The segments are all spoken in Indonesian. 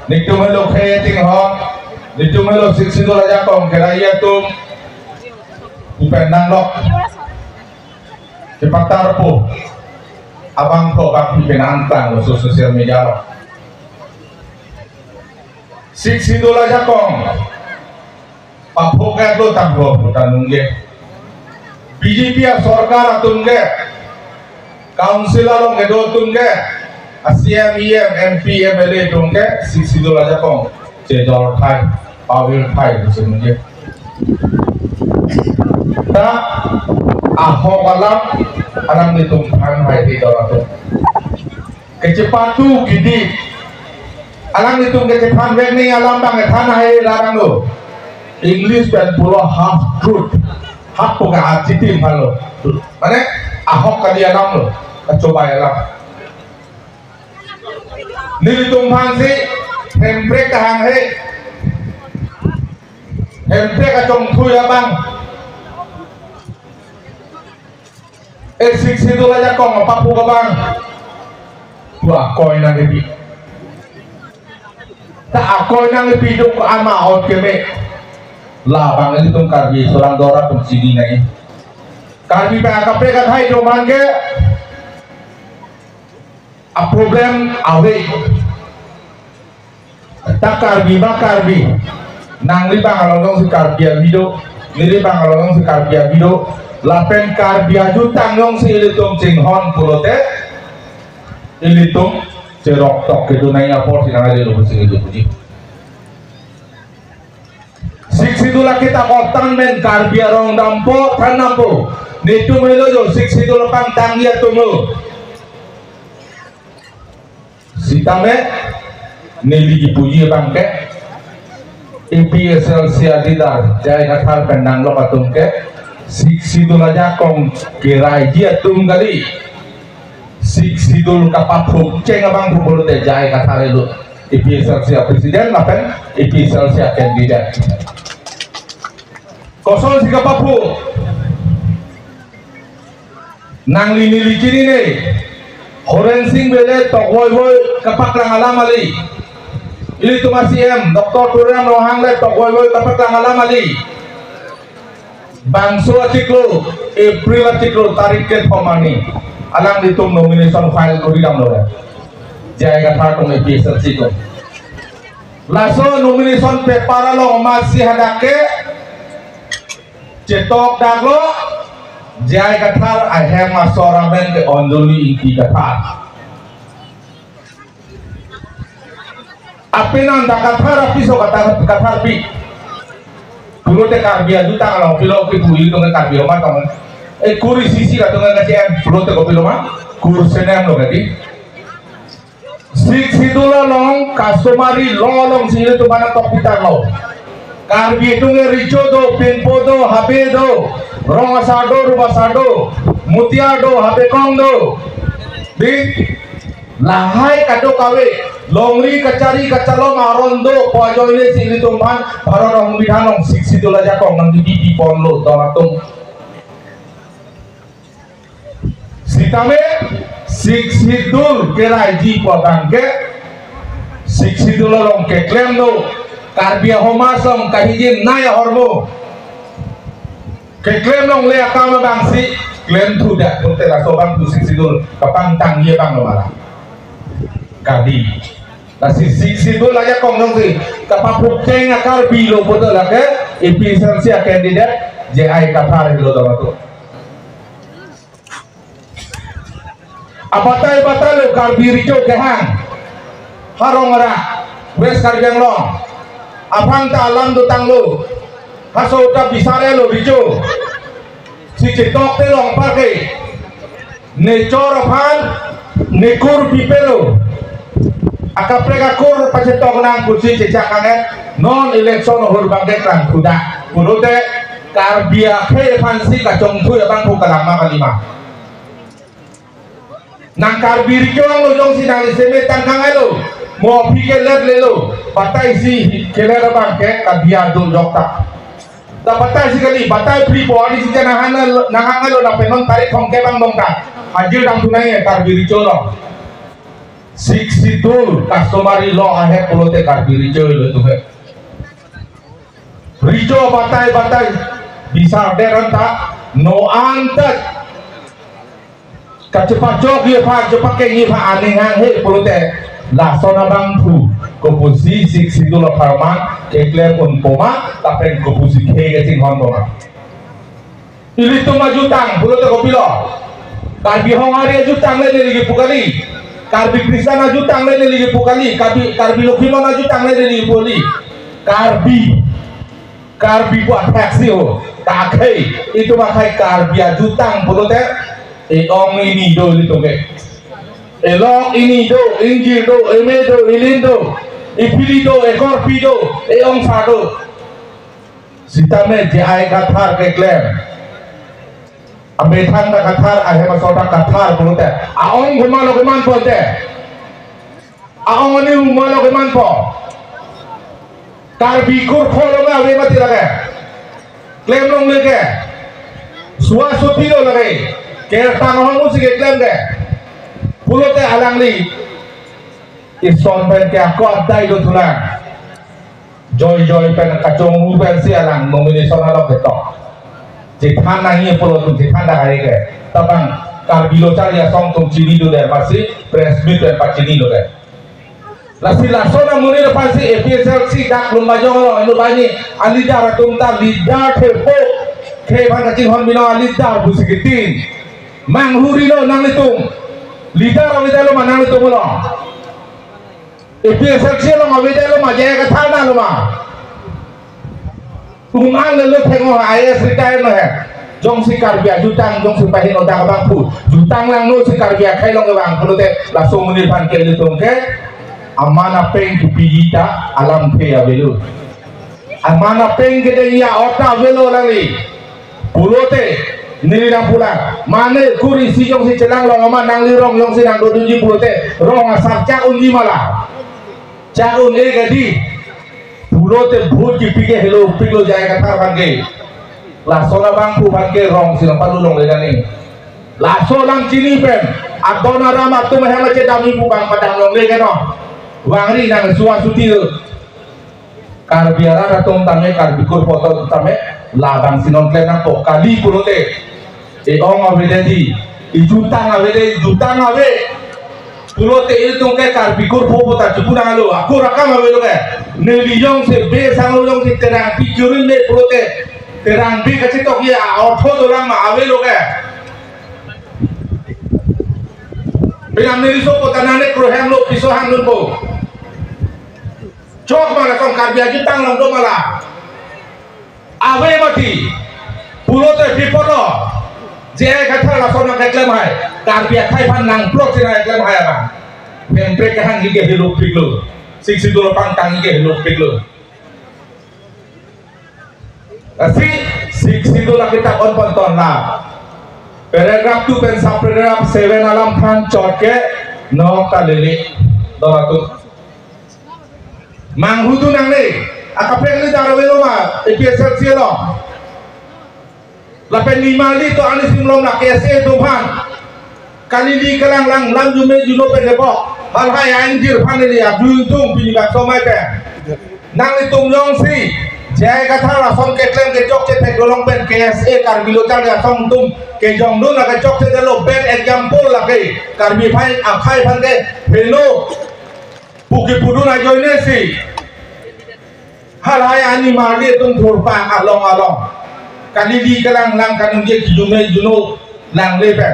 Nitu melo kaya ting hon, nitu melo siksi dola jakong keraya tum, upendang lok, cepatar po, abang ko bang pinantang sa sosial media lo. Siksi dola jakong, papokat lo tanggo tanungge, BJP ya sorkar atungge, kaunsilar lo ngedo tungge. ASEAN MP MLA tungke sisi dola jakong cedol thai pawil thai semuanya ta ahok alam alam ditung thang hai di dola tu kecepatu gidi alam ditung kecepatan wegni alam bang than hai larang lo English dan pulau half truth half puka acitim halo mana ahok kali alam lo coba alam nilitung phansi hempre kahang he hempre kacong thuya bang siksi dola jakong papu ka bang tua koy nang ipi ta akoy nang ipi dong ko ama hot keme la bang nilitung karbi sorang dora tum sini nai karbi pa kapre ka thai do mange a problem awe tak karbi nang li bang along si karbi video li bang along si karbi video lapen karbi aju tangyong si ilitung cinghon pulote ilitung cerok tok gitu nai apor sinang aja lu sing itu puji siksi dula kita kotan men karbi arong dampo tan nampo nitu melo jo siksi dula pang tangia tumu sitame nili dipuji bangke EPSL siadidar jai kathar pendang lo patungke siksi dul jakong kirai dia tum kali siksi dul kapapuk ceng abang pukul te jai kathar itu EPSL sia presiden makan EPSL sia kandidat kosong si kapapuk nang lini licini nih Horen sing bele tok boy kapak lang alam ali. Ili tu masih Dr. Turam rohang le tok boy kapak lang alam ali. Bangso artikel April artikel tarik ke pemani. Alam ditung nomination file ko didam lo. Jai kata tong episode situ. Laso nomination paper lo masih hadake cetok daglo jai kathar ahem masoramen ke ondoli inti kathar api nanda kathar api so kathar pi dulu te karbia juta kalau kilo ke bui to karbia ma tong kuri sisi ka tong ka jem dulu te ko ma kur senem lo gadi sik sidula long customary long sile to mana tok pitar lo karbi itu ngerico do pinpo do habe do rong asado rumah sado mutia do habe kong do di lahai kado kawe longri kacari kacalo marondo pojo ini sini tumpan baru rong bihanong siksi dola jakong nang di ponlo doratung sitame siksi dul kerai ji po bangke siksi dola long ke klem do karbia homasong kahijin naya hormo ke klaim long le akama bangsi klaim tuda kunte la sobang tu siksidul kapantang ye bang nomara kadi la siksidul aja kong dong si kapapuk ceng karbi lo poto la ke efisiensi kandidat JI kathar lo dong apatai lo karbi rijo kehang harong ora wes karbiang long apang ta alam do tanglo haso ta bisare lo rijo si cetok te long pake ne chor phan ne kur pipelo akapre ka kur pacetok nang kursi cecakanget non election hor bangke kan kuda purote karbia khe phansi ka chongthu abang pukalama kalima nang karbir kyong lo jong sinang seme tangkang elo mo pikeler lelo batai si keler bangke kabia do dokta da batai si kali batai pri body si janahan nangangalo na penon tarik hongke bang dongka hajil dang tunai karbir kyong Situl customary law ahe pulote karbi rijo lo tuh rijo batai bisa deranta no antat kacepat jog ye pak cepat ke ye pak aneh he pulote la sona bangku komposi situl aparman ekler pun poma tapi komposi ke sing hon poma ini tuh maju tang pulote kopilo karbi hong hari jutang le lagi pukali karbi Krishna jutang le lagi pukali karbi Lokimo jutang le lagi pukali karbi buat taksi ho takai itu makai karbi jutang pulote ong ini do itu ke elong ini do injil do emedo ilindo ipilido ekorpido ong sado sitame jai kathar ke klem Abetan da kathar ahe masoda kathar pulote aong humalo keman pote aong ani humalo keman po karbi kur kholo me abe mati lage klem long lege suwa suti lo lage ke tang hong usi ke klem de pulote alang li ison pen ke akot dai do tulang joy pen kacong pen si alang nomination alok betok jitan nangi pulau tu jitan dah hari ke, tabang karbilo cari asong tung cini tu deh pasti presmit dan pacini tu deh. Lasi lasona muni tu pasti FSLC dak lumba jong lo banyak alida ratum tar lidah tepo kepan kacing hon bina alida busikitin manghuri lo nang litung lidah rawida lo manang litung lo FSLC lo ngawida lo majaya kathana lo ma Tuhan lalu tengok ayah cerita itu jong si karbia jutang jong si pahin otak abang pu jutang lang no si karbia kai long abang pu te langsung menirpan ke itu ke amana peng kupijita alam pe abelu amana peng ke dia otak abelu lagi pulote nilirang pulang mana kuri si jong si celang long aman nang lirong jong si nang doduji pulote rong asap cak unji malah cak un gadi pulote भूत की पीके hello pillow जाएगा था बंगे लासोला bangku bangke rong silang palulong le gani lasolang cini pen adona rama tu meh mace dami bang padang long le gano wangri nang suwa suti karbiara ratung tame karbikur foto tame labang sinon kle nang to kali pulote ong avede di jutang ave pulote itu ke karbikur foto ta jupuna lo aku rakam ave lo ke neliyong se be sanglong se terang pijurin le pulote terang bi kace tok ya auto dolang ma ave lo ke bilang neliso potanane krohem lo piso hanun bo cok malah kong karbia jutang long do malah ave mati pulote pipono je katha la sona ke klem hai karbia khai pan nang plok sina klem hai ba pempre ke hang ge hilo piklo siksi dulu pantang ke lo piklo asi siksi dulu kita on ponton lah paragraph 2 pen sub paragraph 7 alam than chot ke no kalili doratu manghudu nang le akapeng ni darawelo ma episode sielo lapen limali to anis simlom la kese tuhan kalili kalang lang lam jume juno penebo hal hai anjir paneli abdul tung pinibat somai pe nang litung yong si jai katha la som ke klem ke jok che tek dolong pen KSA karbilo chal ya som tum ke jong do la ke jok che delo ben example la ke karbi phai akhai phan ke pheno puki pudu na joine si hal hai ani marli tung thur pa along kalili kalang lang kanung je jume juno lang le pe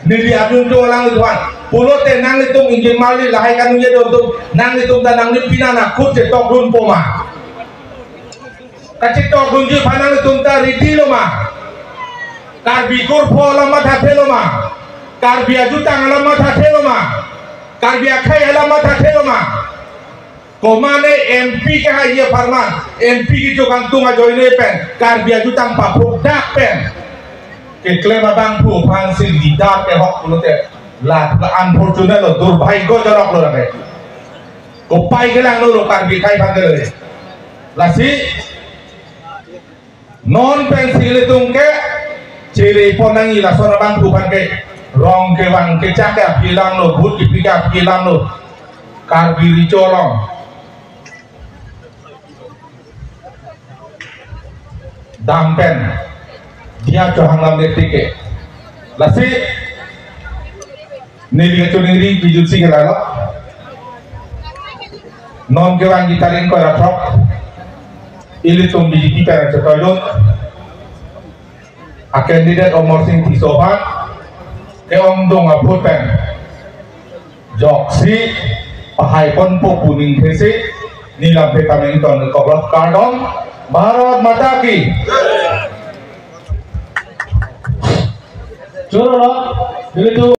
nili abdul do lang tuan pulote nang litung injin mali lahai kanung je do nang litung dan nang lipinana kut je tok run poma kacik tok run je panang litung ta ridi lo ma karbi kur pho la matha thelo ma karbi ajutang la matha thelo ma karbi akhai la matha thelo ma komane MP ka ye farman MP ki jokang tunga joine pen karbi ajutang papuk dak pen ke klema bang pu pang sin lidak ke hok pulote la unfortunate lo durbhagyo jorok lo lage ko pai gelang lo karbi khai bangele lasi non pensil tungke ciri ponangi la sona bang pu bangke rong ke bang ke cakap hilang lo but ki pika hilang lo Karbiri colong dampen dia cohang lam tike lasi nili kecuali bijut sih kelalo non kewang gitarin ko ratok ili tum biji kita cetolun a candidate omor sing tisoban ke om dong aputen joksi pahai pon po kuning kese nilam petamen ton koblot kardon Bharat Mata ki Choro lo,